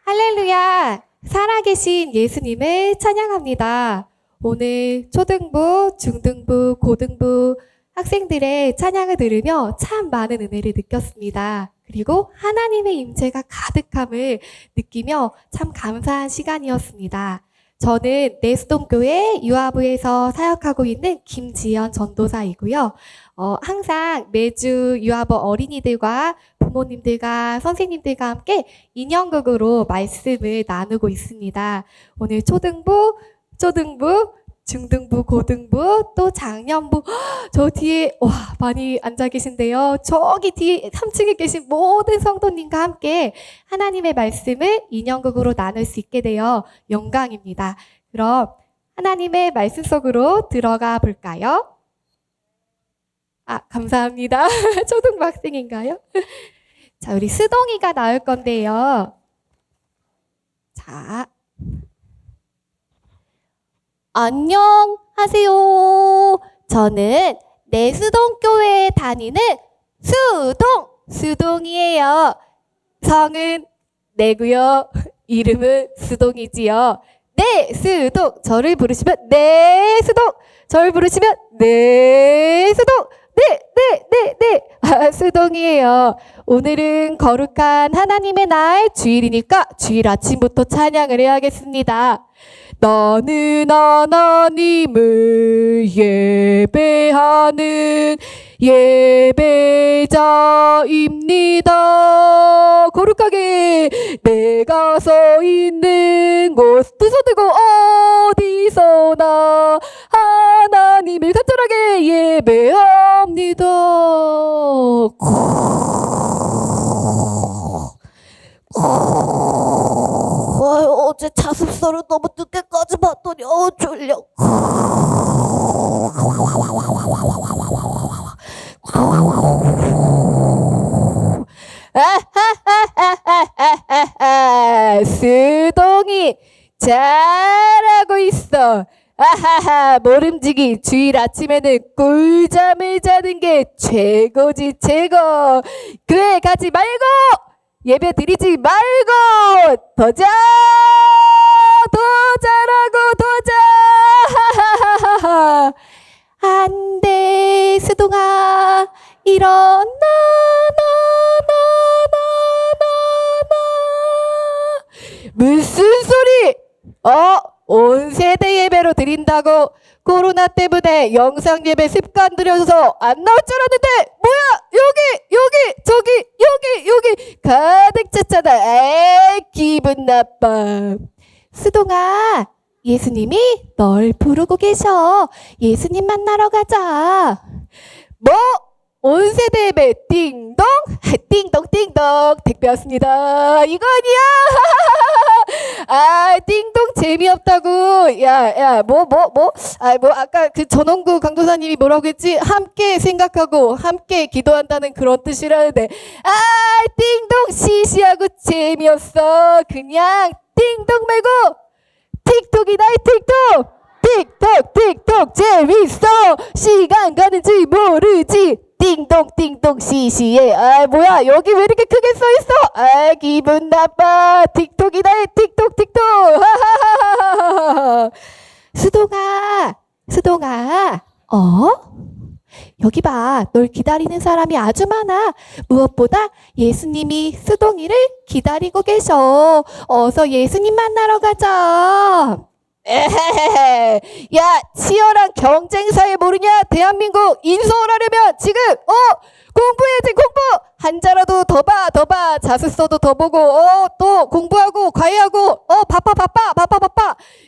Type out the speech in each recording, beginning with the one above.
할렐루야! 살아계신 예수님을 찬양합니다. 오늘 초등부, 중등부, 고등부 학생들의 찬양을 들으며 참 많은 은혜를 느꼈습니다. 그리고 하나님의 임재가 가득함을 느끼며 참 감사한 시간이었습니다. 저는 내수동교회 유아부에서 사역하고 있는 김지연 전도사이고요. 항상 매주 유아부 어린이들과 부모님들과 선생님들과 함께 인형극으로 말씀을 나누고 있습니다. 오늘 초등부, 중등부, 고등부, 또 작년부, 저 뒤에 많이 앉아 계신데요. 저기 뒤에 3층에 계신 모든 성도님과 함께 하나님의 말씀을 인형극으로 나눌 수 있게 되어 영광입니다. 그럼 하나님의 말씀 속으로 들어가 볼까요? 감사합니다. 초등부 학생인가요? 자, 우리 수동이가 나올 건데요. 자, 안녕하세요. 저는 내수동교회에 다니는 수동이에요. 성은 내고요. 이름은 수동이지요. 내수동, 저를 부르시면 내수동, 저를 부르시면 내수동, 네. 수동이에요. 오늘은 거룩한 하나님의 날 주일이니까 주일 아침부터 찬양을 해야겠습니다. 나는 하나님을 예배하는 예배자입니다. 거룩하게 내가 서 있는 곳 두 손 들고 어디서나 하나님을 간절하게 예배합니다. 어제 자습서를 너무 늦게까지 봤더니 졸려. 수동이 잘하고 있어. 모름지기 주일 아침에는 꿀잠을 자는 게 최고지 최고. 교회 가지 말고 예배 드리지 말고 더 잘하고 안돼 수동아 일어나 무슨 소리? 온 세대 예배로 드린다고 코로나 때문에 영상 예배 습관 들여서 안 나올 줄 알았는데 뭐야 여기 저기 여기 가득 찼잖아. 기분 나빠. 수동아, 예수님이 널 부르고 계셔. 예수님 만나러 가자. 뭐? 온 세대 예배 띵동 띵동 택배 왔습니다. 이거 아니야? 띵동 재미없다고. 아까 그 전원구 강도사님이 뭐라고 했지? 함께 생각하고 함께 기도한다는 그런 뜻이라는데 띵동 시시하고 재미없어. 그냥 띵동 말고 틱톡이다. 틱톡 재밌어. 시간 가는지 모르지. 띵동 시시해. 뭐야 여기 왜 이렇게 크게 써있어? 기분 나빠. 틱톡이다. 틱톡 수동아 여기 봐. 널 기다리는 사람이 아주 많아. 무엇보다 예수님이 수동이를 기다리고 계셔. 어서 예수님 만나러 가자. 야, 치열한 경쟁사에 모르냐? 대한민국 인서울하려면 지금 공부해야지. 공부 한자라도 더 봐. 자습서도 더 보고 또 공부하고 과외하고 바빠.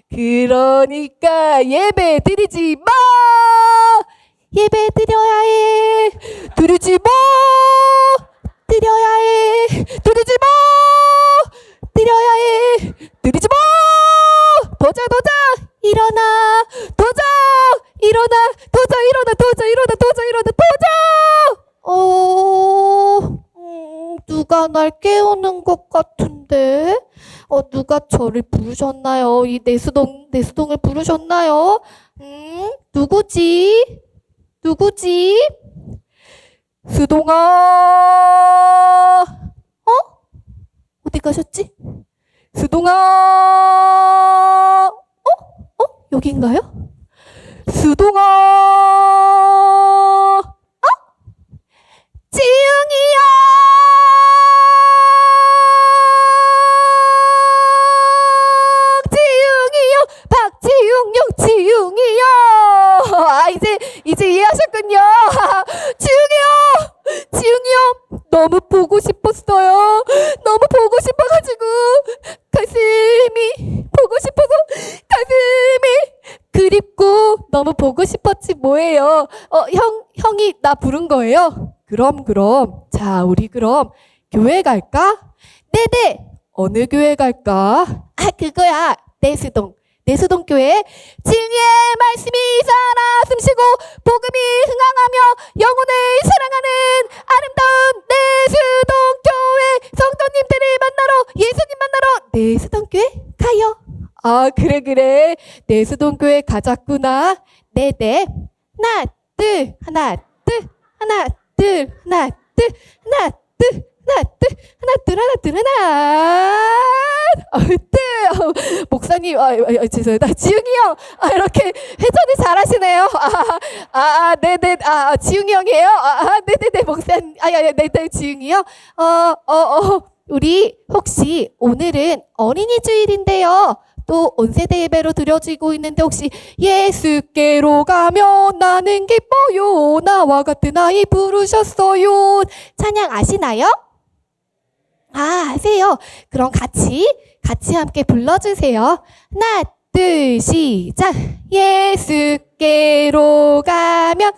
그러니까 예배 드리지 마. 예배 드려야 해. 드리지 마. 드려야 해. 드리지 마. 드려야 해. 드리지 마. 더 자. 일어나. 더 자. 일어나. 누가 날 깨우는 것 같은데? 누가 저를 부르셨나요? 이 내수동을 부르셨나요? 누구지? 수동아! 어디 가셨지? 수동아, 여긴가요? 수동아, 지웅이요! 지웅이요! 박지웅용 지웅이요! 아, 이제 이해하셨군요. 지웅이요! 지웅이요! 너무 보고 싶었어요. 너무 보고 싶어가지고 가슴이 보고 싶어서 가슴이 그립고 너무 보고 싶었지 뭐예요. 형이 나 부른 거예요? 그럼. 자, 우리 그럼 교회 갈까? 네네. 어느 교회 갈까? 아, 그거야. 내수동 교회. 진리의 말씀이 살아 숨쉬고 복음이 흥황하며 영혼을 사랑하는 아름다운 내수동 교회 성도님들을 만나러 예수님 만나러 내수동 교회 가요. 아, 그래. 내수동 교회 가자꾸나. 네네. 하나, 둘, 하나, 둘, 하나, 둘, 하나, 둘, 하나, 둘, 하나, 둘, 하나, 둘, 하나, 둘, 하나. 목사님, 죄송합니다. 지웅이 형, 이렇게 회전을 잘하시네요. 네네. 지웅이 형이에요? 네네네, 목사님. 네, 지웅이 형. 우리 혹시 오늘은 어린이 주일인데요. 또 온세대 예배로 드려지고 있는데 혹시 예수께로 가면 나는 기뻐요. 나와 같은 아이 부르셨어요. 찬양 아시나요? 아세요? 그럼 같이 함께 불러주세요. 하나, 둘, 시작. 예수께로 가면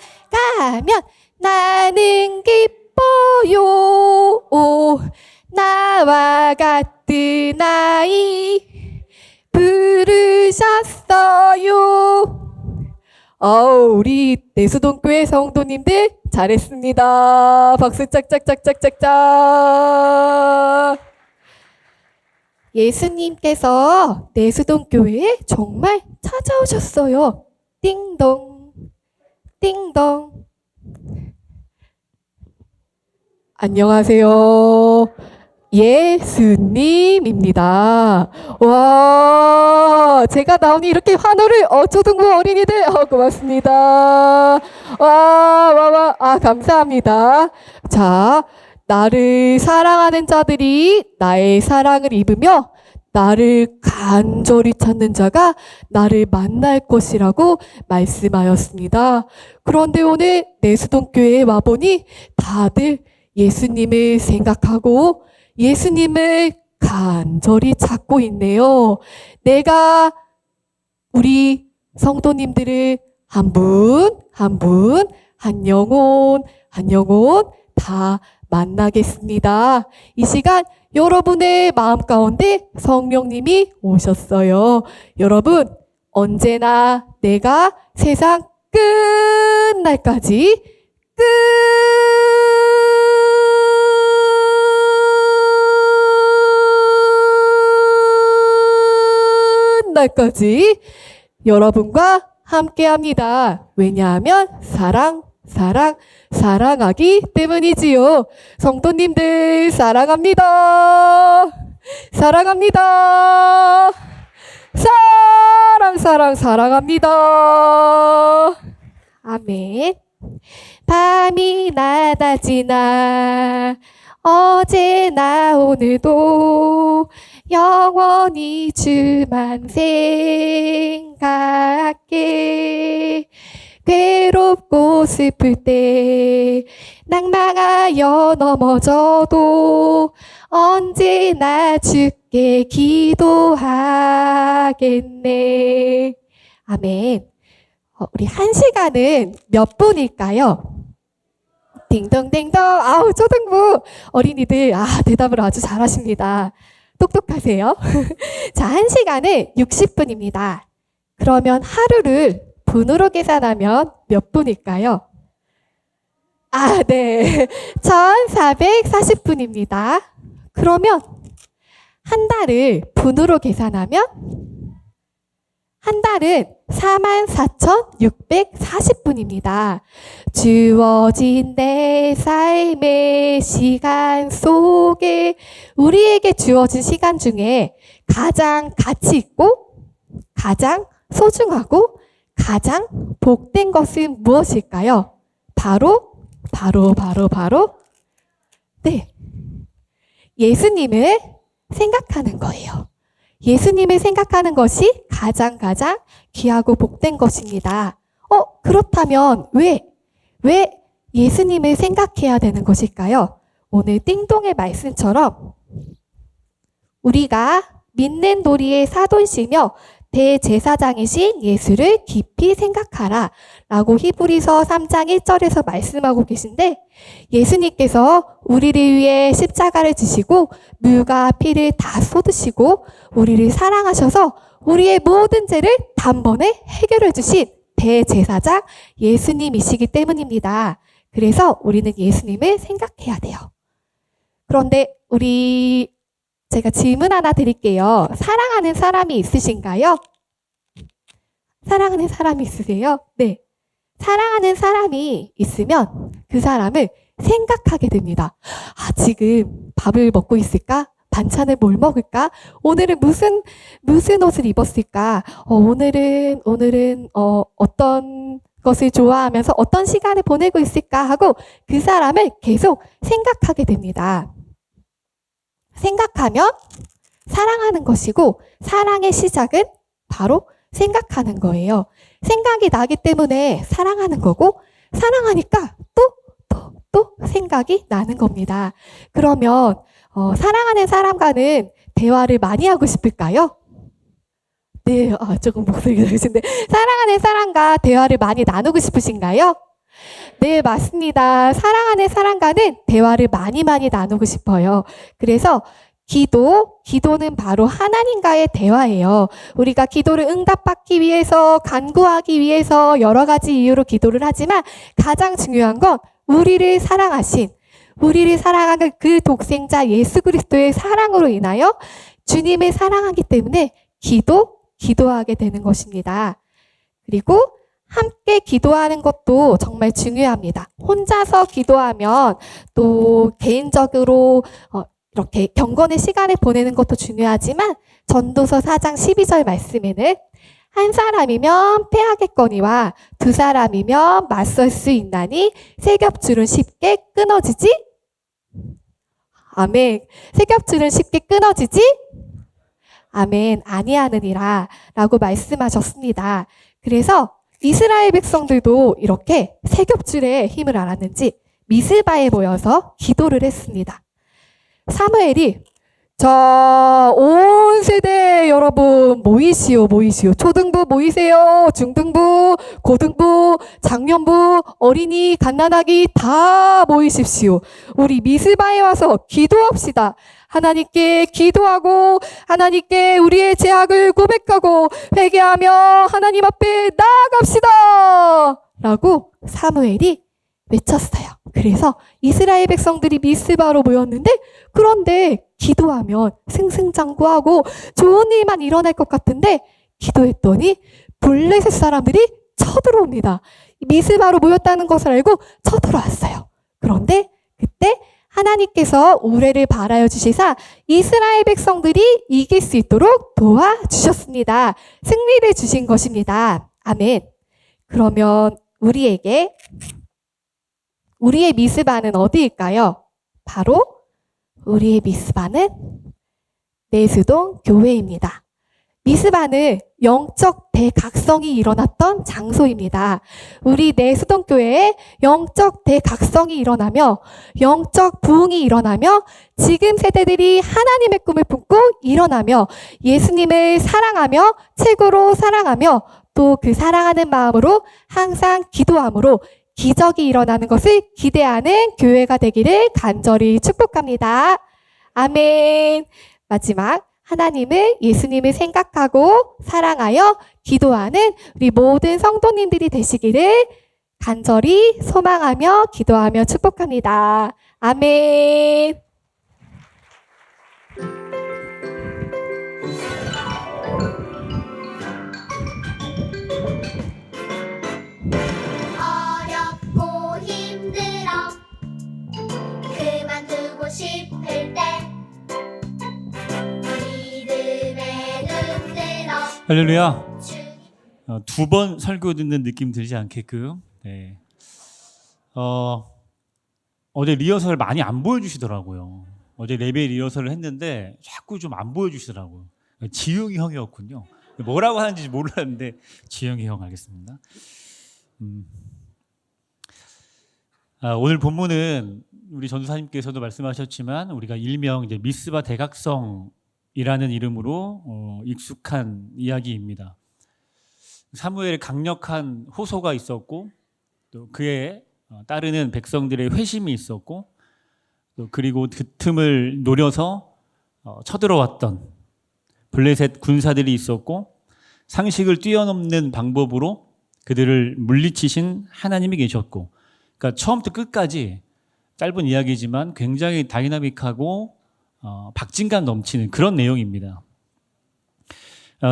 나는 기뻐요. 나와 같은 아이 부르셨어요. 우리 내수동교회 성도님들 잘했습니다. 박수 짝짝짝짝짝짝짝. 예수님께서 내수동교회에 정말 찾아오셨어요. 띵동 띵동. 안녕하세요. 예수님입니다. 와, 제가 나오니 이렇게 환호를, 초등부 어린이들, 고맙습니다. 와, 감사합니다. 자, 나를 사랑하는 자들이 나의 사랑을 입으며 나를 간절히 찾는 자가 나를 만날 것이라고 말씀하였습니다. 그런데 오늘 내수동교회에 와보니 다들 예수님을 생각하고 예수님을 간절히 찾고 있네요. 내가 우리 성도님들을 한 분, 한 영혼 다 만나겠습니다. 이 시간 여러분의 마음 가운데 성령님이 오셨어요. 여러분, 언제나 내가 세상 끝날까지 끝날까지 여러분과 함께합니다. 왜냐하면 사랑하기 때문이지요. 성도님들 사랑합니다. 사랑합니다. 아멘. 밤이 낮아지나 어제나 오늘도 영원히 주만 생각해. 괴롭고 슬플 때 낭망하여 넘어져도 언제나 주께 기도하겠네. 아멘. 우리 한 시간은 몇 분일까요? 딩동댕동. 초등부 어린이들 대답을 아주 잘하십니다. 똑똑하세요. 자, 한 시간은 60분입니다. 그러면 하루를 분으로 계산하면 몇 분일까요? 네. 1440분입니다. 그러면 한 달을 분으로 계산하면 한 달은 44,640분입니다. 주어진 내 삶의 시간 속에 우리에게 주어진 시간 중에 가장 가치 있고 가장 소중하고 가장 복된 것은 무엇일까요? 바로 네, 예수님을 생각하는 거예요. 예수님을 생각하는 것이 가장 귀하고 복된 것입니다. 그렇다면 왜 예수님을 생각해야 되는 것일까요? 오늘 띵동의 말씀처럼 우리가 믿는 도리의 사돈시며 대제사장이신 예수를 깊이 생각하라 라고 히브리서 3장 1절에서 말씀하고 계신데, 예수님께서 우리를 위해 십자가를 지시고 물과 피를 다 쏟으시고 우리를 사랑하셔서 우리의 모든 죄를 단번에 해결해 주신 대제사장 예수님이시기 때문입니다. 그래서 우리는 예수님을 생각해야 돼요. 그런데 제가 질문 하나 드릴게요. 사랑하는 사람이 있으신가요? 사랑하는 사람이 있으세요? 네. 사랑하는 사람이 있으면 그 사람을 생각하게 됩니다. 지금 밥을 먹고 있을까? 반찬을 뭘 먹을까? 오늘은 무슨 옷을 입었을까? 오늘은 어떤 것을 좋아하면서 어떤 시간을 보내고 있을까 하고 그 사람을 계속 생각하게 됩니다. 생각하면 사랑하는 것이고, 사랑의 시작은 바로 생각하는 거예요. 생각이 나기 때문에 사랑하는 거고, 사랑하니까 또 생각이 나는 겁니다. 그러면 사랑하는 사람과는 대화를 많이 하고 싶을까요? 네, 조금 목소리가 다르신데, 사랑하는 사람과 대화를 많이 나누고 싶으신가요? 네, 맞습니다. 사랑하는 사람과는 대화를 많이 나누고 싶어요. 그래서 기도는 바로 하나님과의 대화예요. 우리가 기도를 응답받기 위해서, 간구하기 위해서 여러 가지 이유로 기도를 하지만 가장 중요한 건 우리를 사랑하는 그 독생자 예수 그리스도의 사랑으로 인하여 주님을 사랑하기 때문에 기도하게 되는 것입니다. 그리고 함께 기도하는 것도 정말 중요합니다. 혼자서 기도하면 또 개인적으로 이렇게 경건의 시간을 보내는 것도 중요하지만, 전도서 4장 12절 말씀에는 한 사람이면 패하겠거니와 두 사람이면 맞설 수 있나니 세 겹줄은 쉽게 끊어지지? 아멘. 세 겹줄은 쉽게 끊어지지? 아멘. 아니하느니라 라고 말씀하셨습니다. 그래서 이스라엘 백성들도 이렇게 세 겹줄의 힘을 알았는지 미스바에 모여서 기도를 했습니다. 사무엘이 온 세대 여러분 모이시오. 초등부 모이세요. 중등부, 고등부, 장년부, 어린이, 갓난아기 다 모이십시오. 우리 미스바에 와서 기도합시다. 하나님께 기도하고 하나님께 우리의 죄악을 고백하고 회개하며 하나님 앞에 나아갑시다 라고 사무엘이 외쳤어요. 그래서 이스라엘 백성들이 미스바로 모였는데, 그런데 기도하면 승승장구하고 좋은 일만 일어날 것 같은데 기도했더니 블레셋 사람들이 쳐들어옵니다. 미스바로 모였다는 것을 알고 쳐들어왔어요. 그런데 그때 하나님께서 우레를 바라여 주시사 이스라엘 백성들이 이길 수 있도록 도와주셨습니다. 승리를 주신 것입니다. 아멘. 그러면 우리의 미스바는 어디일까요? 바로 우리의 미스바는 내수동 교회입니다. 미스바는 영적 대각성이 일어났던 장소입니다. 우리 내수동 교회에 영적 대각성이 일어나며 영적 부흥이 일어나며 지금 세대들이 하나님의 꿈을 품고 일어나며 예수님을 사랑하며 최고로 사랑하며 또 그 사랑하는 마음으로 항상 기도함으로 기적이 일어나는 것을 기대하는 교회가 되기를 간절히 축복합니다. 아멘. 마지막, 예수님을 생각하고 사랑하여 기도하는 우리 모든 성도님들이 되시기를 간절히 소망하며 기도하며 축복합니다. 아멘. 할렐루야. 두 번 설교 듣는 느낌 들지 않게끔. 네. 어제 리허설 많이 안 보여주시더라고요. 어제 레벨 리허설을 했는데 자꾸 좀 안 보여주시더라고요. 지용이 형이었군요. 뭐라고 하는지 몰랐는데 지용이 형 알겠습니다. 오늘 본문은 우리 전도사님께서도 말씀하셨지만 우리가 일명 이제 미스바 대각성이라는 이름으로 익숙한 이야기입니다. 사무엘의 강력한 호소가 있었고 또 그에 따르는 백성들의 회심이 있었고 또 그리고 그 틈을 노려서 쳐들어왔던 블레셋 군사들이 있었고 상식을 뛰어넘는 방법으로 그들을 물리치신 하나님이 계셨고, 그러니까 처음부터 끝까지 짧은 이야기지만 굉장히 다이나믹하고 박진감 넘치는 그런 내용입니다.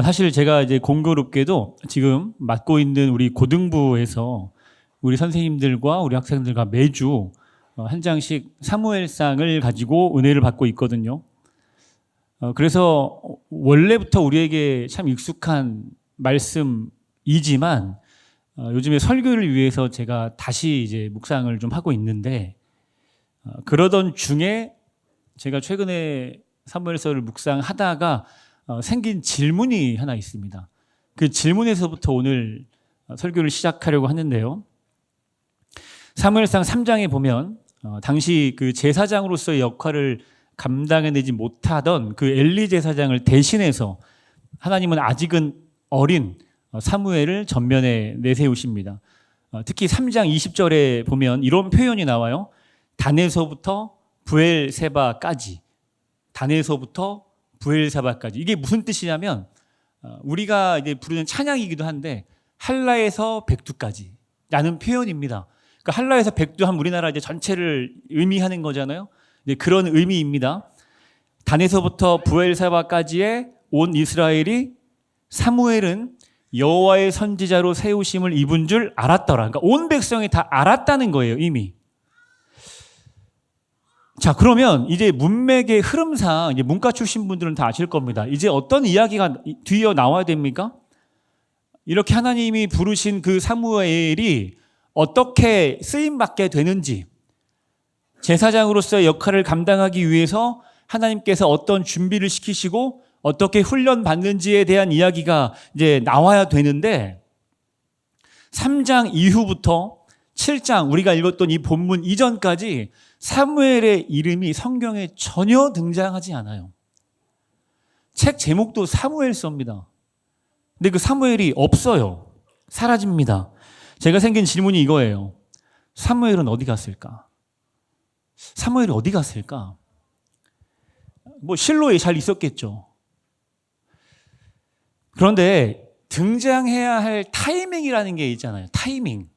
사실 제가 이제 공교롭게도 지금 맡고 있는 우리 고등부에서 우리 선생님들과 우리 학생들과 매주 한 장씩 사무엘상을 가지고 은혜를 받고 있거든요. 그래서 원래부터 우리에게 참 익숙한 말씀이지만 요즘에 설교를 위해서 제가 다시 이제 묵상을 좀 하고 있는데 그러던 중에 제가 최근에 사무엘서를 묵상하다가 생긴 질문이 하나 있습니다. 그 질문에서부터 오늘 설교를 시작하려고 하는데요. 사무엘상 3장에 보면 당시 그 제사장으로서의 역할을 감당해내지 못하던 그 엘리 제사장을 대신해서 하나님은 아직은 어린 사무엘을 전면에 내세우십니다. 특히 3장 20절에 보면 이런 표현이 나와요. 단에서부터 브엘세바까지. 단에서부터 브엘세바까지. 이게 무슨 뜻이냐면 우리가 이제 부르는 찬양이기도 한데 한라에서 백두까지 라는 표현입니다. 그러니까 한라에서 백두 하면 우리나라 이제 전체를 의미하는 거잖아요. 이제 그런 의미입니다. 단에서부터 브엘세바까지의 온 이스라엘이 사무엘은 여호와의 선지자로 세우심을 입은 줄 알았더라. 그러니까 온 백성이 다 알았다는 거예요, 이미. 자, 그러면 이제 문맥의 흐름상 이제 문과 출신 분들은 다 아실 겁니다. 이제 어떤 이야기가 뒤이어 나와야 됩니까? 이렇게 하나님이 부르신 그 사무엘이 어떻게 쓰임받게 되는지, 제사장으로서의 역할을 감당하기 위해서 하나님께서 어떤 준비를 시키시고 어떻게 훈련받는지에 대한 이야기가 이제 나와야 되는데 3장 이후부터 7장 우리가 읽었던 이 본문 이전까지 사무엘의 이름이 성경에 전혀 등장하지 않아요. 책 제목도 사무엘서입니다. 근데 그 사무엘이 없어요. 사라집니다. 제가 생긴 질문이 이거예요. 사무엘은 어디 갔을까? 사무엘이 어디 갔을까? 뭐 실로에 잘 있었겠죠. 그런데 등장해야 할 타이밍이라는 게 있잖아요. 타이밍.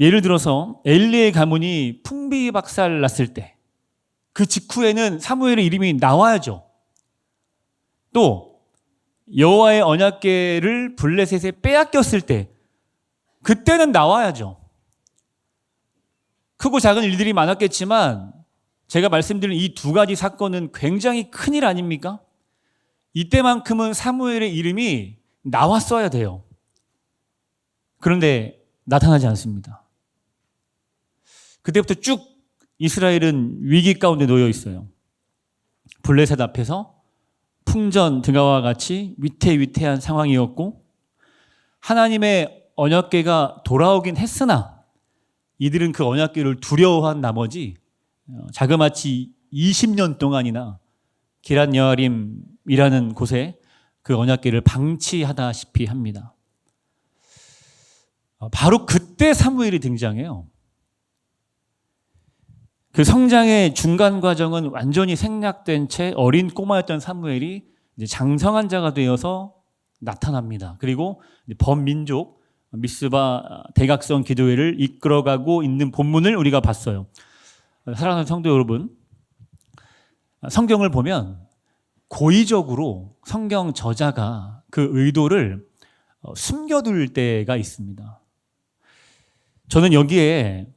예를 들어서 엘리의 가문이 풍비박살 났을 때 그 직후에는 사무엘의 이름이 나와야죠. 또 여호와의 언약궤를 블레셋에 빼앗겼을 때 그때는 나와야죠. 크고 작은 일들이 많았겠지만 제가 말씀드린 이 두 가지 사건은 굉장히 큰일 아닙니까? 이때만큼은 사무엘의 이름이 나왔어야 돼요. 그런데 나타나지 않습니다. 그때부터 쭉 이스라엘은 위기 가운데 놓여 있어요. 블레셋 앞에서 풍전 등화와 같이 위태위태한 상황이었고 하나님의 언약궤가 돌아오긴 했으나 이들은 그 언약궤를 두려워한 나머지 자그마치 20년 동안이나 기럇 여아림이라는 곳에 그 언약궤를 방치하다시피 합니다. 바로 그때 사무엘이 등장해요. 그 성장의 중간 과정은 완전히 생략된 채 어린 꼬마였던 사무엘이 이제 장성한 자가 되어서 나타납니다. 그리고 범민족 미스바 대각성 기도회를 이끌어가고 있는 본문을 우리가 봤어요. 사랑하는 성도 여러분, 성경을 보면 고의적으로 성경 저자가 그 의도를 숨겨둘 때가 있습니다. 저는 여기에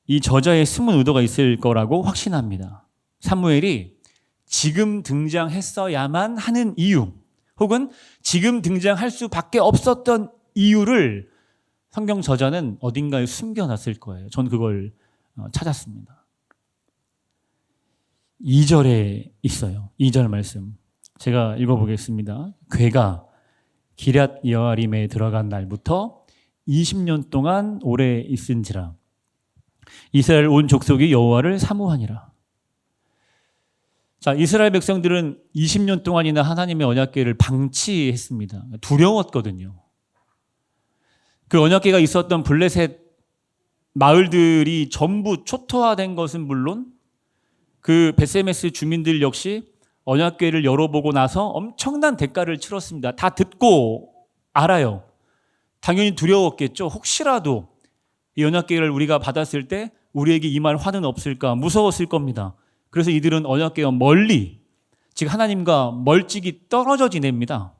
이 저자의 숨은 의도가 있을 거라고 확신합니다. 사무엘이 지금 등장했어야만 하는 이유, 혹은 지금 등장할 수밖에 없었던 이유를 성경 저자는 어딘가에 숨겨놨을 거예요. 전 그걸 찾았습니다. 2절에 있어요. 2절 말씀. 제가 읽어보겠습니다. 괴가 기럇 여아림에 들어간 날부터 20년 동안 오래 있은지라 이스라엘 온 족속이 여호와를 사모하니라. 자, 이스라엘 백성들은 20년 동안이나 하나님의 언약궤를 방치했습니다. 두려웠거든요. 그 언약궤가 있었던 블레셋 마을들이 전부 초토화된 것은 물론 그 베세메스 주민들 역시 언약궤를 열어보고 나서 엄청난 대가를 치렀습니다. 다 듣고 알아요. 당연히 두려웠겠죠. 혹시라도 이 언약궤를 우리가 받았을 때 우리에게 임할 화는 없을까 무서웠을 겁니다. 그래서 이들은 언약궤와 멀리, 즉 하나님과 멀찍이 떨어져 지냅니다.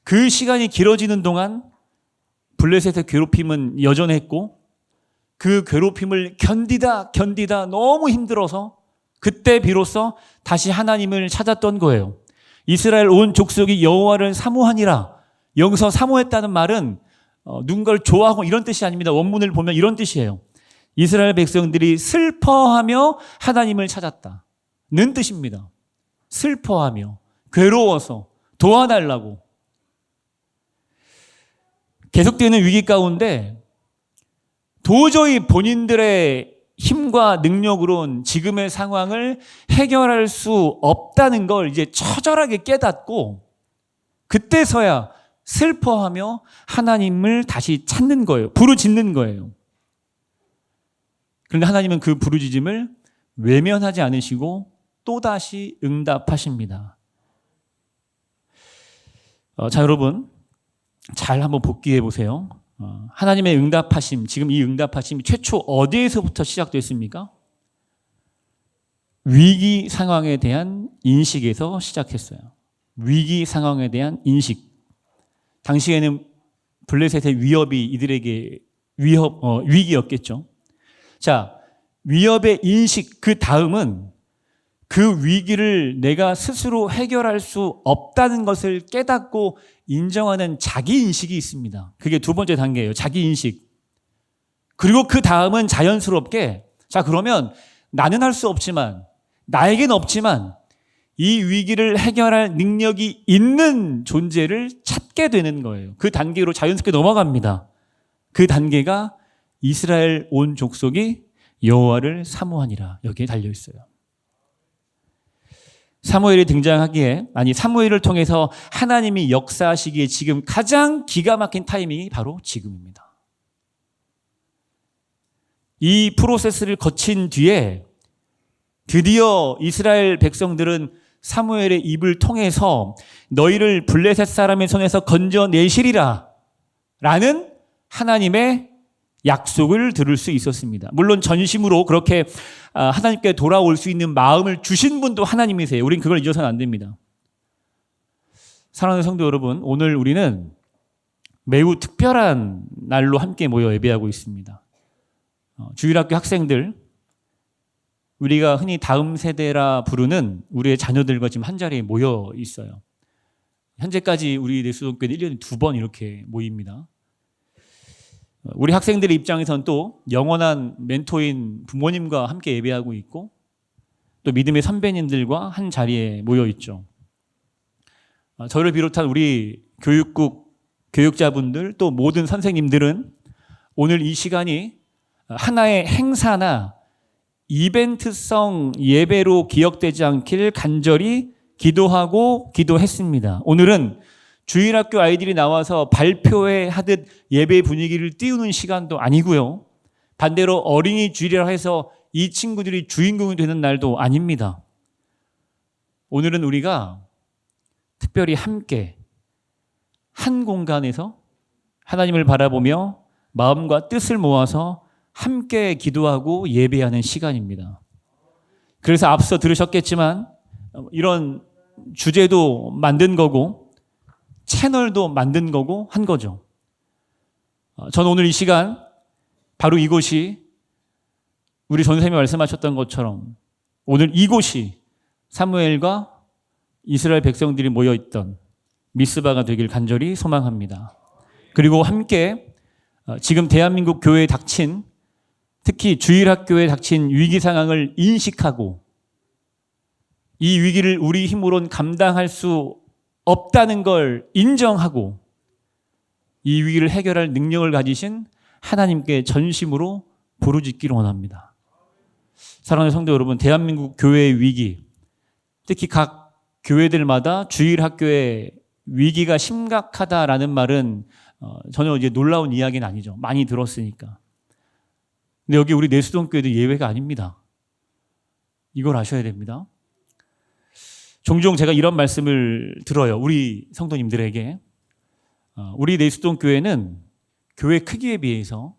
그 시간이 길어지는 동안 블레셋의 괴롭힘은 여전했고 그 괴롭힘을 견디다 너무 힘들어서 그때 비로소 다시 하나님을 찾았던 거예요. 이스라엘 온 족속이 여호와를 사모하니라. 여기서 사모했다는 말은 누군가를 좋아하고 이런 뜻이 아닙니다. 원문을 보면 이런 뜻이에요. 이스라엘 백성들이 슬퍼하며 하나님을 찾았다는 뜻입니다. 슬퍼하며, 괴로워서 도와달라고. 계속되는 위기 가운데 도저히 본인들의 힘과 능력으로는 지금의 상황을 해결할 수 없다는 걸 이제 처절하게 깨닫고 그때서야 슬퍼하며 하나님을 다시 찾는 거예요. 부르짖는 거예요. 그런데 하나님은 그 부르짖음을 외면하지 않으시고 또다시 응답하십니다. 자, 여러분 잘 한번 복기해 보세요. 하나님의 응답하심, 지금 이 응답하심이 최초 어디에서부터 시작됐습니까? 위기 상황에 대한 인식에서 시작했어요. 위기 상황에 대한 인식. 당시에는 블레셋의 위협이 이들에게 위기였겠죠. 자, 위협의 인식, 그 다음은 그 위기를 내가 스스로 해결할 수 없다는 것을 깨닫고 인정하는 자기인식이 있습니다. 그게 두 번째 단계예요. 자기인식. 그리고 그 다음은 자연스럽게 자, 그러면 나는 할 수 없지만 나에겐 없지만 이 위기를 해결할 능력이 있는 존재를 찾게 되는 거예요. 그 단계로 자연스럽게 넘어갑니다. 그 단계가 이스라엘 온 족속이 여호와를 사모하니라. 여기에 달려 있어요. 사무엘이 등장하기에, 사무엘을 통해서 하나님이 역사하시기에 지금 가장 기가 막힌 타이밍이 바로 지금입니다. 이 프로세스를 거친 뒤에 드디어 이스라엘 백성들은 사무엘의 입을 통해서 너희를 블레셋 사람의 손에서 건져내시리라 라는 하나님의 약속을 들을 수 있었습니다. 물론 전심으로 그렇게 하나님께 돌아올 수 있는 마음을 주신 분도 하나님이세요. 우린 그걸 잊어서는 안 됩니다. 사랑하는 성도 여러분, 오늘 우리는 매우 특별한 날로 함께 모여 예배하고 있습니다. 주일학교 학생들, 우리가 흔히 다음 세대라 부르는 우리의 자녀들과 지금 한 자리에 모여 있어요. 현재까지 우리 내수동교회는 1년에 2번 이렇게 모입니다. 우리 학생들의 입장에서는 또 영원한 멘토인 부모님과 함께 예배하고 있고 또 믿음의 선배님들과 한 자리에 모여 있죠. 저를 비롯한 우리 교육국 교육자분들 또 모든 선생님들은 오늘 이 시간이 하나의 행사나 이벤트성 예배로 기억되지 않길 간절히 기도하고 기도했습니다. 오늘은 주일학교 아이들이 나와서 발표회 하듯 예배 분위기를 띄우는 시간도 아니고요. 반대로 어린이 주일이라 해서 이 친구들이 주인공이 되는 날도 아닙니다. 오늘은 우리가 특별히 함께 한 공간에서 하나님을 바라보며 마음과 뜻을 모아서 함께 기도하고 예배하는 시간입니다. 그래서 앞서 들으셨겠지만 이런 주제도 만든 거고 채널도 만든 거고 한 거죠. 저는 오늘 이 시간 바로 이곳이 우리 전선생님이 말씀하셨던 것처럼 오늘 이곳이 사무엘과 이스라엘 백성들이 모여있던 미스바가 되길 간절히 소망합니다. 그리고 함께 지금 대한민국 교회에 닥친, 특히 주일학교에 닥친 위기 상황을 인식하고 이 위기를 우리 힘으로는 감당할 수 없다는 걸 인정하고 이 위기를 해결할 능력을 가지신 하나님께 전심으로 부르짖기를 원합니다. 사랑하는 성도 여러분, 대한민국 교회의 위기, 특히 각 교회들마다 주일학교의 위기가 심각하다라는 말은 전혀 이제 놀라운 이야기는 아니죠. 많이 들었으니까. 근데 여기 우리 내수동교회도 예외가 아닙니다. 이걸 아셔야 됩니다. 종종 제가 이런 말씀을 들어요. 우리 성도님들에게. 우리 내수동교회는 교회 크기에 비해서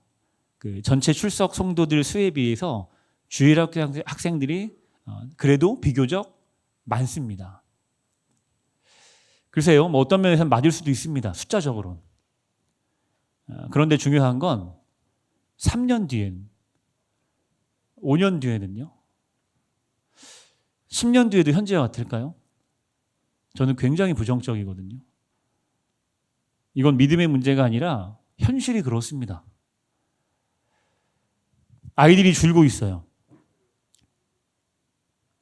그 전체 출석 성도들 수에 비해서 주일학교 학생들이 그래도 비교적 많습니다. 글쎄요, 뭐 어떤 면에서는 맞을 수도 있습니다. 숫자적으로는. 그런데 중요한 건 3년 뒤엔, 5년 뒤에는요, 10년 뒤에도 현재와 같을까요? 저는 굉장히 부정적이거든요. 이건 믿음의 문제가 아니라 현실이 그렇습니다. 아이들이 줄고 있어요.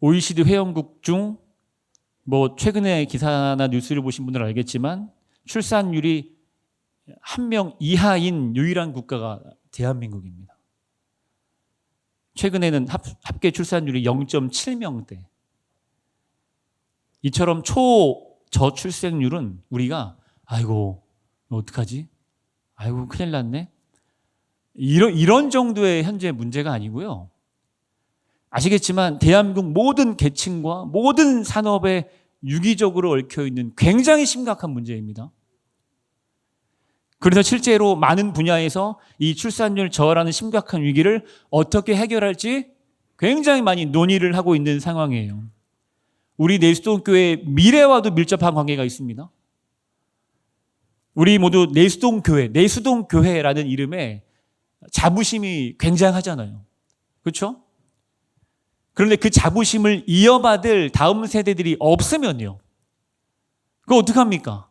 OECD 회원국 중 뭐 최근에 기사나 뉴스를 보신 분들은 알겠지만 출산율이 1명 이하인 유일한 국가가 대한민국입니다. 최근에는 합계 출산율이 0.7명대. 이처럼 초저출생률은 우리가 아이고 어떡하지? 아이고 큰일 났네. 이런 정도의 현재 문제가 아니고요. 아시겠지만 대한민국 모든 계층과 모든 산업에 유기적으로 얽혀있는 굉장히 심각한 문제입니다. 그래서 실제로 많은 분야에서 이 출산율 저하라는 심각한 위기를 어떻게 해결할지 굉장히 많이 논의를 하고 있는 상황이에요. 우리 내수동교회의 미래와도 밀접한 관계가 있습니다. 우리 모두 내수동교회라는 이름에 자부심이 굉장하잖아요. 그렇죠? 그런데 그 자부심을 이어받을 다음 세대들이 없으면요. 그거 어떡합니까?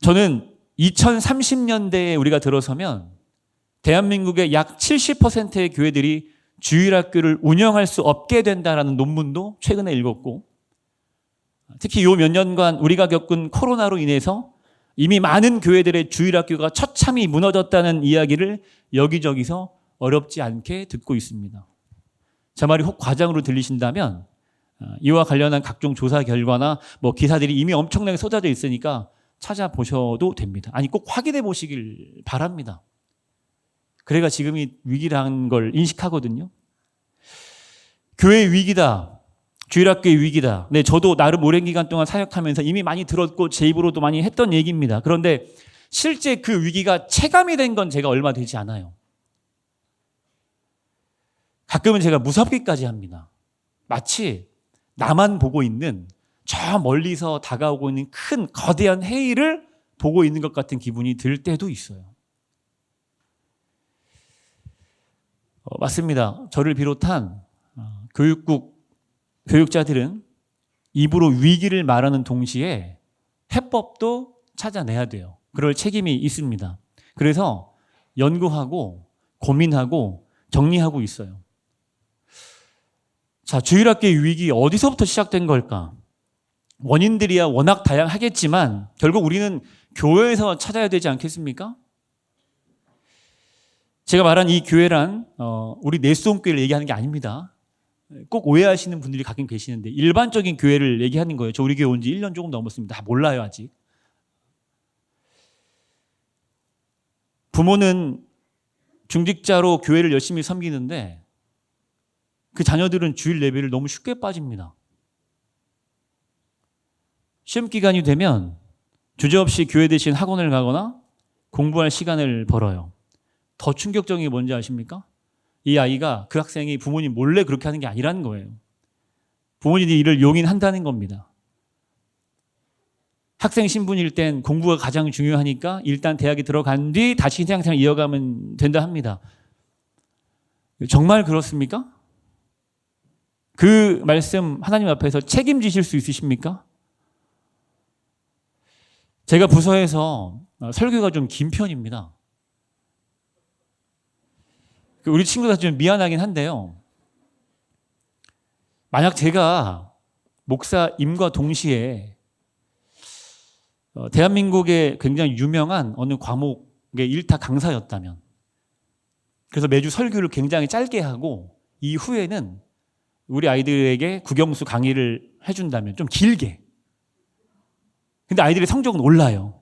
저는 2030년대에 우리가 들어서면 대한민국의 약 70%의 교회들이 주일학교를 운영할 수 없게 된다라는 논문도 최근에 읽었고, 특히 요 몇 년간 우리가 겪은 코로나로 인해서 이미 많은 교회들의 주일학교가 처참히 무너졌다는 이야기를 여기저기서 어렵지 않게 듣고 있습니다. 제 말이 혹 과장으로 들리신다면 이와 관련한 각종 조사 결과나 뭐 기사들이 이미 엄청나게 쏟아져 있으니까 찾아보셔도 됩니다. 아니 꼭 확인해 보시길 바랍니다. 그래가 지금이 위기라는 걸 인식하거든요. 교회의 위기다. 주일학교의 위기다. 네, 저도 나름 오랜 기간 동안 사역하면서 이미 많이 들었고 제 입으로도 많이 했던 얘기입니다. 그런데 실제 그 위기가 체감이 된 건 제가 얼마 되지 않아요. 가끔은 제가 무섭기까지 합니다. 마치 나만 보고 있는 저 멀리서 다가오고 있는 큰 거대한 해일을 보고 있는 것 같은 기분이 들 때도 있어요. 맞습니다. 저를 비롯한 교육국 교육자들은 입으로 위기를 말하는 동시에 해법도 찾아내야 돼요. 그럴 책임이 있습니다. 그래서 연구하고 고민하고 정리하고 있어요. 자, 주일학교의 위기 어디서부터 시작된 걸까? 원인들이야 워낙 다양하겠지만 결국 우리는 교회에서 찾아야 되지 않겠습니까? 제가 말한 이 교회란 우리 내수동교회를 얘기하는 게 아닙니다. 꼭 오해하시는 분들이 가끔 계시는데 일반적인 교회를 얘기하는 거예요. 저 우리 교회 온 지 1년 조금 넘었습니다. 다 몰라요 아직. 부모는 중직자로 교회를 열심히 섬기는데 그 자녀들은 주일 예배를 너무 쉽게 빠집니다. 시험 기간이 되면 주저없이 교회 대신 학원을 가거나 공부할 시간을 벌어요. 더 충격적인 게 뭔지 아십니까? 이 아이가, 그 학생이 부모님 몰래 그렇게 하는 게 아니라는 거예요. 부모님이 이를 용인한다는 겁니다. 학생 신분일 땐 공부가 가장 중요하니까 일단 대학에 들어간 뒤 다시 신앙생활 이어가면 된다 합니다. 정말 그렇습니까? 그 말씀 하나님 앞에서 책임지실 수 있으십니까? 제가 부서에서 설교가 좀 긴 편입니다. 우리 친구들 좀 미안하긴 한데요. 만약 제가 목사임과 동시에 대한민국의 굉장히 유명한 어느 과목의 일타 강사였다면, 그래서 매주 설교를 굉장히 짧게 하고 이후에는 우리 아이들에게 국영수 강의를 해준다면 좀 길게. 근데 아이들의 성적은 올라요.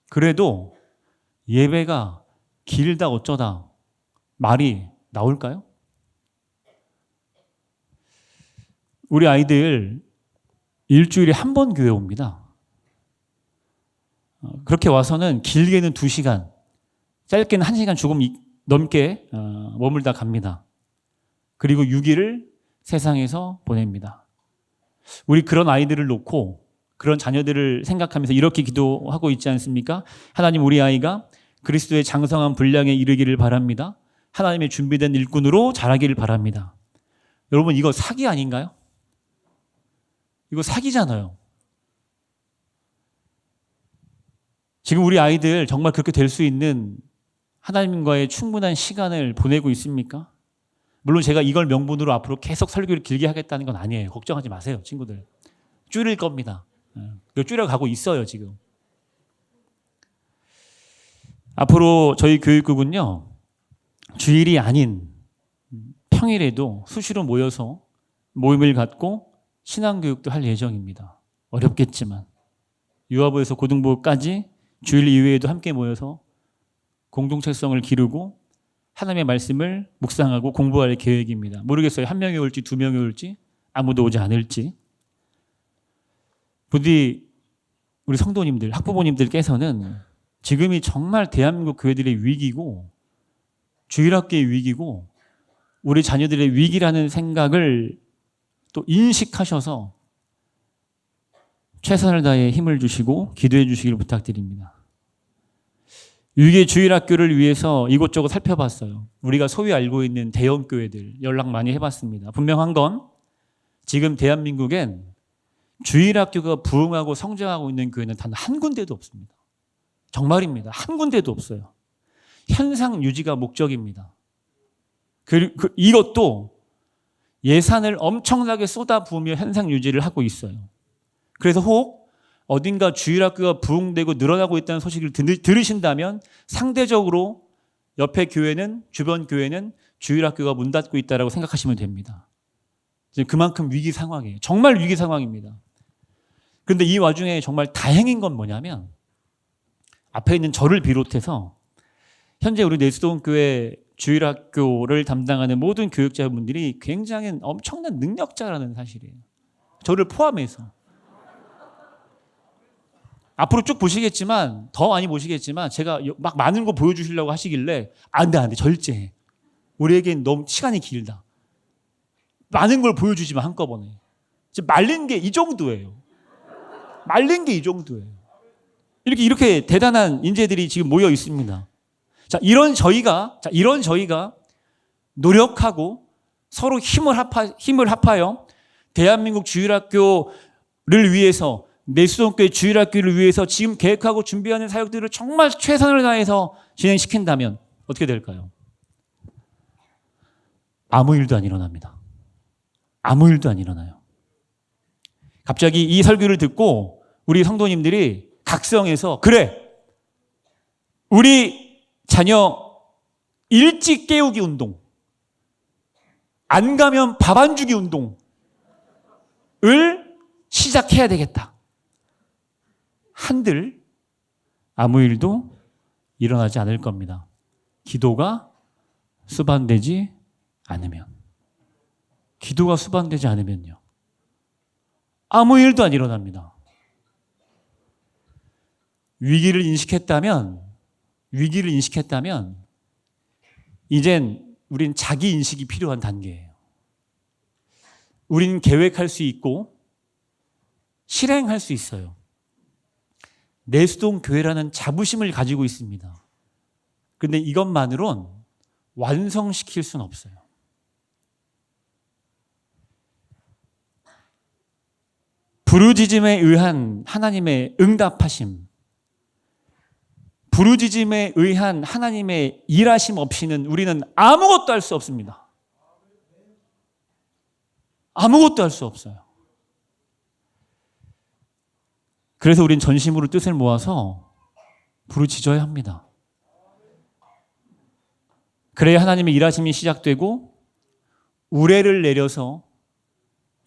그래도 예배가 길다 어쩌다 말이 나올까요? 우리 아이들 일주일에 한 번 교회 옵니다. 그렇게 와서는 길게는 2시간, 짧게는 1시간 조금 넘게 머물다 갑니다. 그리고 6일을 세상에서 보냅니다. 우리 그런 아이들을 놓고 그런 자녀들을 생각하면서 이렇게 기도하고 있지 않습니까? 하나님, 우리 아이가 그리스도의 장성한 분량에 이르기를 바랍니다. 하나님의 준비된 일꾼으로 자라기를 바랍니다. 여러분, 이거 사기 아닌가요? 이거 사기잖아요. 지금 우리 아이들 정말 그렇게 될 수 있는 하나님과의 충분한 시간을 보내고 있습니까? 물론 제가 이걸 명분으로 앞으로 계속 설교를 길게 하겠다는 건 아니에요. 걱정하지 마세요, 친구들. 줄일 겁니다. 줄여가고 있어요, 지금. 앞으로 저희 교육국은요, 주일이 아닌 평일에도 수시로 모여서 모임을 갖고 신앙교육도 할 예정입니다. 어렵겠지만 유아부에서 고등부까지 주일 이외에도 함께 모여서 공동체성을 기르고 하나님의 말씀을 묵상하고 공부할 계획입니다. 모르겠어요. 1명이 올지 2명이 올지 아무도 오지 않을지. 부디 우리 성도님들, 학부모님들께서는 지금이 정말 대한민국 교회들의 위기고 주일학교의 위기고 우리 자녀들의 위기라는 생각을 또 인식하셔서 최선을 다해 힘을 주시고 기도해 주시기를 부탁드립니다. 위기의 주일학교를 위해서 이곳저곳 살펴봤어요. 우리가 소위 알고 있는 대형 교회들 연락 많이 해봤습니다. 분명한 건 지금 대한민국엔 주일학교가 부흥하고 성장하고 있는 교회는 단 한 군데도 없습니다. 정말입니다. 한 군데도 없어요. 현상 유지가 목적입니다. 이것도 예산을 엄청나게 쏟아부으며 현상 유지를 하고 있어요. 그래서 혹 어딘가 주일학교가 부흥되고 늘어나고 있다는 소식을 들으신다면 상대적으로 옆에 교회는, 주변 교회는 주일학교가 문 닫고 있다고 생각하시면 됩니다. 그만큼 위기 상황이에요. 정말 위기 상황입니다. 그런데 이 와중에 정말 다행인 건 뭐냐면 앞에 있는 저를 비롯해서 현재 우리 내수동교회 주일학교를 담당하는 모든 교육자분들이 굉장히 엄청난 능력자라는 사실이에요. 저를 포함해서. 앞으로 쭉 보시겠지만, 더 많이 보시겠지만 제가 막 많은 거 보여주시려고 하시길래 안 돼, 절제해. 우리에겐 너무 시간이 길다. 많은 걸 보여주지 마, 한꺼번에. 말린 게 이 정도예요. 말린 게 이 정도예요. 이렇게 대단한 인재들이 지금 모여 있습니다. 이런 저희가 노력하고 서로 힘을 합하여 대한민국 주일학교를 위해서, 내수동교회 주일학교를 위해서 지금 계획하고 준비하는 사역들을 정말 최선을 다해서 진행시킨다면 어떻게 될까요? 아무 일도 안 일어납니다. 아무 일도 안 일어나요. 갑자기 이 설교를 듣고 우리 성도님들이 각성해서, 그래, 우리 자녀 일찍 깨우기 운동, 안 가면 밥 안 주기 운동을 시작해야 되겠다. 한들 아무 일도 일어나지 않을 겁니다. 기도가 수반되지 않으면. 기도가 수반되지 않으면요, 아무 일도 안 일어납니다. 위기를 인식했다면 이젠 우린 자기 인식이 필요한 단계예요. 우린 계획할 수 있고 실행할 수 있어요. 내수동 교회라는 자부심을 가지고 있습니다. 그런데 이것만으론 완성시킬 수는 없어요. 부르짖음에 의한 하나님의 응답하심, 부르짖음에 의한 하나님의 일하심 없이는 우리는 아무것도 할 수 없습니다. 아무것도 할 수 없어요. 그래서 우린 전심으로 뜻을 모아서 부르짖어야 합니다. 그래야 하나님의 일하심이 시작되고 우레를 내려서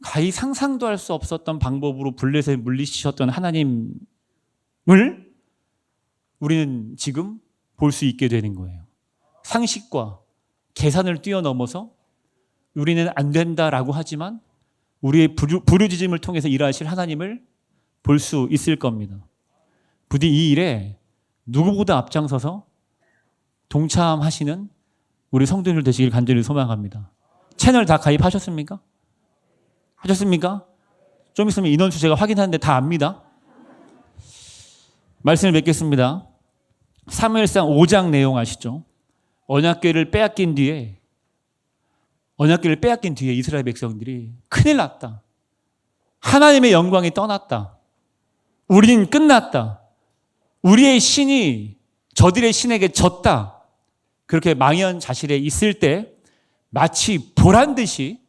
가히 상상도 할 수 없었던 방법으로 블레셋을 물리치셨던 하나님을 우리는 지금 볼 수 있게 되는 거예요. 상식과 계산을 뛰어넘어서 우리는 안 된다라고 하지만 우리의 부르짖음을 통해서 일하실 하나님을 볼 수 있을 겁니다. 부디 이 일에 누구보다 앞장서서 동참하시는 우리 성도님들 되시길 간절히 소망합니다. 채널 다 가입하셨습니까? 하셨습니까? 좀 있으면 인원수 제가 확인하는데 다 압니다. 말씀을 맺겠습니다. 사무엘상 5장 내용 아시죠? 언약궤를 빼앗긴 뒤에 이스라엘 백성들이 큰일 났다. 하나님의 영광이 떠났다. 우리는 끝났다. 우리의 신이 저들의 신에게 졌다. 그렇게 망연자실에 있을 때 마치 보란 듯이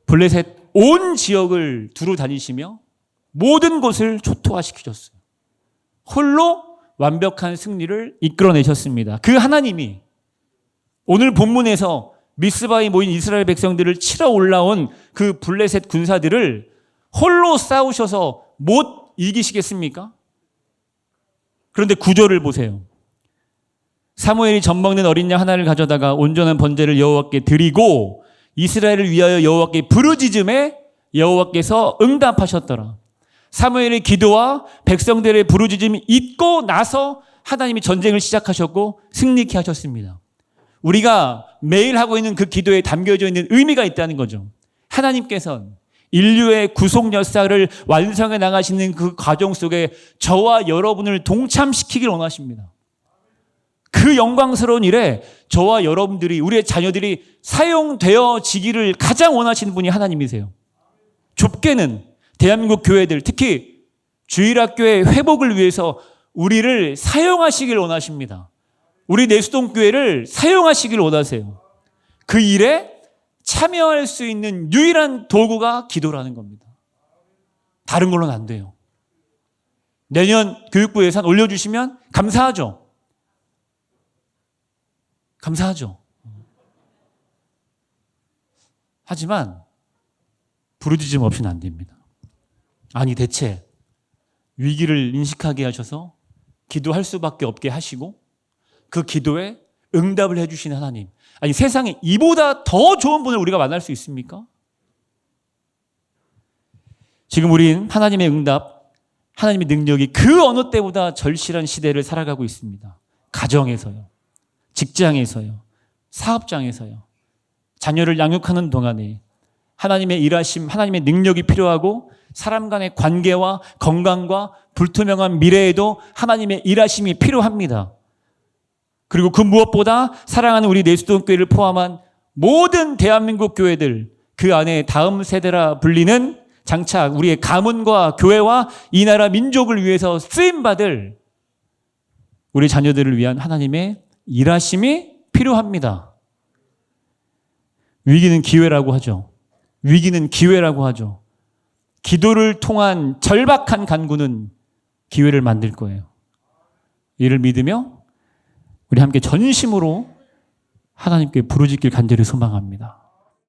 블레셋 온 지역을 두루 다니시며 모든 곳을 초토화시키셨어요. 홀로 완벽한 승리를 이끌어내셨습니다. 그 하나님이 오늘 본문에서 미스바에 모인 이스라엘 백성들을 치러 올라온 그 블레셋 군사들을 홀로 싸우셔서 못 이기시겠습니까? 그런데 구절을 보세요. 사무엘이 젖먹는 어린 양 하나를 가져다가 온전한 번제를 여호와께 드리고 이스라엘을 위하여 여호와께 부르짖음에 여호와께서 응답하셨더라. 사무엘의 기도와 백성들의 부르짖음이 있고 나서 하나님이 전쟁을 시작하셨고 승리케 하셨습니다. 우리가 매일 하고 있는 그 기도에 담겨져 있는 의미가 있다는 거죠. 하나님께서는 인류의 구속 역사를 완성해 나가시는 그 과정 속에 저와 여러분을 동참시키길 원하십니다. 그 영광스러운 일에 저와 여러분들이, 우리의 자녀들이 사용되어지기를 가장 원하시는 분이 하나님이세요. 좁게는 대한민국 교회들, 특히 주일학교의 회복을 위해서 우리를 사용하시길 원하십니다. 우리 내수동 교회를 사용하시길 원하세요. 그 일에 참여할 수 있는 유일한 도구가 기도라는 겁니다. 다른 걸로는 안 돼요. 내년 교육부 예산 올려주시면 감사하죠. 감사하죠. 하지만 부르짖음 없이는 안 됩니다. 아니 대체 위기를 인식하게 하셔서 기도할 수밖에 없게 하시고 그 기도에 응답을 해주시는 하나님. 아니 세상에 이보다 더 좋은 분을 우리가 만날 수 있습니까? 지금 우린 하나님의 응답, 하나님의 능력이 그 어느 때보다 절실한 시대를 살아가고 있습니다. 가정에서요, 직장에서요, 사업장에서요. 자녀를 양육하는 동안에 하나님의 일하심, 하나님의 능력이 필요하고 사람 간의 관계와 건강과 불투명한 미래에도 하나님의 일하심이 필요합니다. 그리고 그 무엇보다 사랑하는 우리 내수동 교회를 포함한 모든 대한민국 교회들, 그 안에 다음 세대라 불리는 장차 우리의 가문과 교회와 이 나라 민족을 위해서 쓰임받을 우리 자녀들을 위한 하나님의 일하심이 필요합니다. 위기는 기회라고 하죠. 위기는 기회라고 하죠. 기도를 통한 절박한 간구는 기회를 만들 거예요. 이를 믿으며 우리 함께 전심으로 하나님께 부르짖길 간절히 소망합니다.